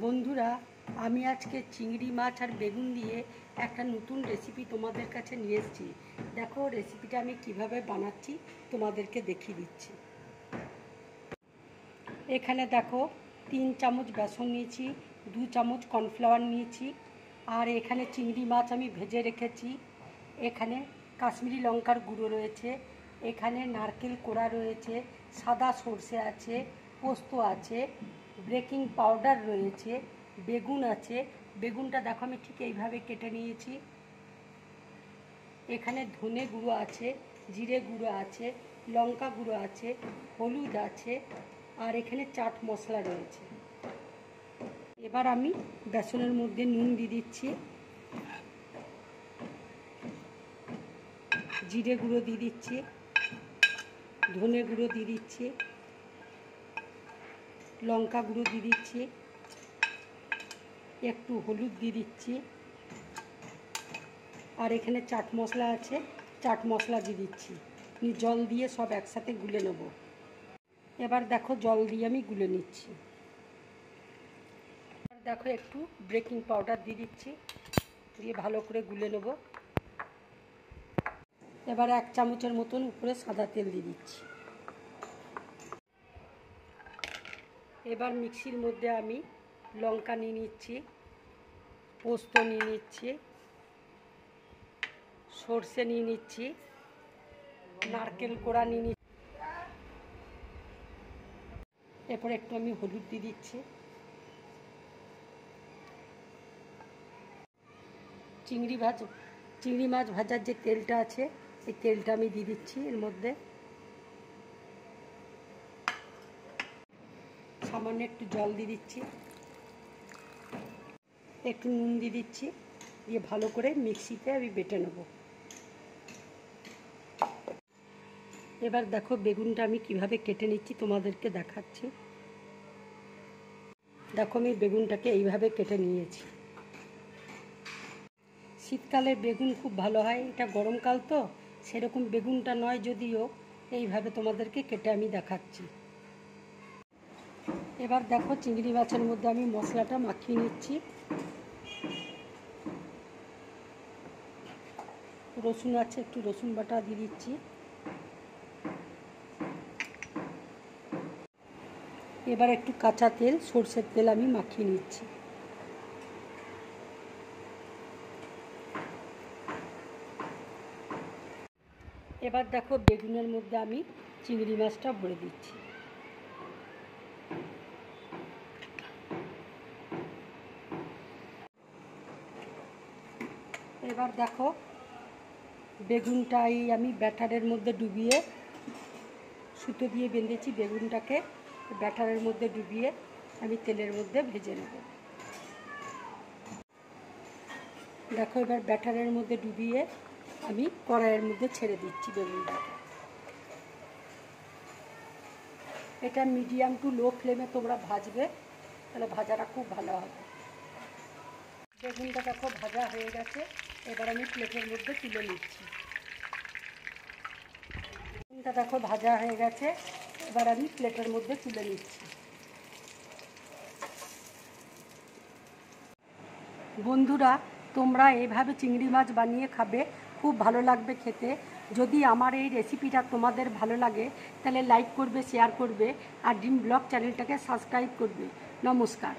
বন্ধুরা, আমি আজকে চিংড়ি মাছ আর বেগুন দিয়ে একটা নতুন রেসিপি তোমাদের কাছে নিয়ে এসেছি। দেখো রেসিপিটা আমি কিভাবে বানাচ্ছি তোমাদেরকে দেখিয়ে দিচ্ছি। এখানে দেখো 3 চামচ বেসন নিয়েছি, 2 চামচ কর্নফ্লাওয়ার নিয়েছি, আর এখানে চিংড়ি মাছ আমি ভেজে রেখেছি। এখানে কাশ্মীরি লঙ্কার গুঁড়ো রয়েছে, এখানে নারকেল কোড়া রয়েছে, সাদা সর্ষে আছে, পোস্ত আছে, বেকিং পাউডার রয়েছে, বেগুন আছে। বেগুনটা দেখো আমি ঠিক এইভাবে কেটে নিয়েছি। এখানে ধনে গুঁড়ো আছে, জিরে গুঁড়ো আছে, লঙ্কা গুঁড়ো আছে, হলুদ আছে, আর এখানে চাট মশলা রয়েছে। এবার আমি বেসনের মধ্যে নুন দিয়ে দিচ্ছি, জিরে গুঁড়ো দিয়ে দিচ্ছি, ধনে গুঁড়ো দিয়ে দিচ্ছি, লঙ্কা গুঁড়ো দিয়ে দিচ্ছি, একটু হলুদ দিয়ে দিচ্ছি, আর এখানে চাট মশলা আছে, চাট মশলা দিয়ে দিচ্ছি। জল দিয়ে সব একসাথে গুলে নেব। এবার দেখো জল দিয়ে আমি গুলে নিচ্ছি। দেখো একটু বেকিং পাউডার দিয়ে দিচ্ছি, দিয়ে ভালো করে গুলে নেব। এবার 1 চামচের মতন উপরে সাদা তেল দিয়ে দিচ্ছি। এবার মিক্সির মধ্যে আমি লঙ্কা নিয়ে নিচ্ছি, পোস্ত নিয়ে নিচ্ছি, সর্ষে নিয়ে নিচ্ছি, নারকেল কোড়া নিয়ে নিচ্ছি। এরপর একটু আমি হলুদ দিয়ে দিচ্ছি। চিংড়ি মাছ ভাজার যে তেলটা আছে, এই তেলটা আমি দিয়ে দিচ্ছি এর মধ্যে। সামান্য একটু জল দিয়ে দিচ্ছি, একটু নুন দিয়ে দিচ্ছি, দিয়ে ভালো করে মিক্সিতে আমি বেটে নেব। এবার দেখো বেগুনটা আমি কিভাবে কেটে নিচ্ছি তোমাদেরকে দেখাচ্ছি। দেখো আমি বেগুনটাকে এইভাবে কেটে নিয়েছি। শীতকালে বেগুন খুব ভালো হয়, এটা গরমকাল তো সেরকম বেগুনটা নয়, যদিও এইভাবে তোমাদেরকে কেটে আমি দেখাচ্ছি। এবার দেখো চিংড়ি মাছের মধ্যে আমি মশলাটা মাখিয়ে নিচ্ছি। রসুন আছে, একটু রসুন বাটা দিয়ে দিচ্ছি। এবার একটু কাঁচা তেল, সরষের তেল আমি মাখিয়ে নিচ্ছি। এবার দেখো বেগুনের মধ্যে আমি চিংড়ি মাছটা ভরে দিচ্ছি। এবার দেখো বেগুনটাই আমি ব্যাটারের মধ্যে ডুবিয়ে, সুতো দিয়ে বেঁধেছি বেগুনটাকে, ব্যাটারের মধ্যে ডুবিয়ে আমি তেলের মধ্যে ভেজে নেব। দেখো এবার ব্যাটারের মধ্যে ডুবিয়ে আমি কড়াইয়ের মধ্যে ছেড়ে দিচ্ছি বেগুনটাকে। এটা মিডিয়াম টু লো ফ্লেমে তোমরা ভাজবে, তাহলে ভাজাটা খুব ভালো হবে। বেগুনটা দেখো ভাজা হয়ে গেছে, এবার আমি প্লেটের মধ্যে তুলে নিচ্ছি। বেগুনটা দেখো ভাজা হয়ে গেছে, এবার আমি প্লেটের মধ্যে তুলে নিচ্ছি। বন্ধুরা, তোমরা এইভাবে চিংড়ি মাছ বানিয়ে খাবে, খুব ভালো লাগবে খেতে। যদি আমার এই রেসিপিটা তোমাদের ভালো লাগে তাহলে লাইক করবে, শেয়ার করবে, আর ড্রিম ব্লগ চ্যানেলটাকে সাবস্ক্রাইব করবে। নমস্কার।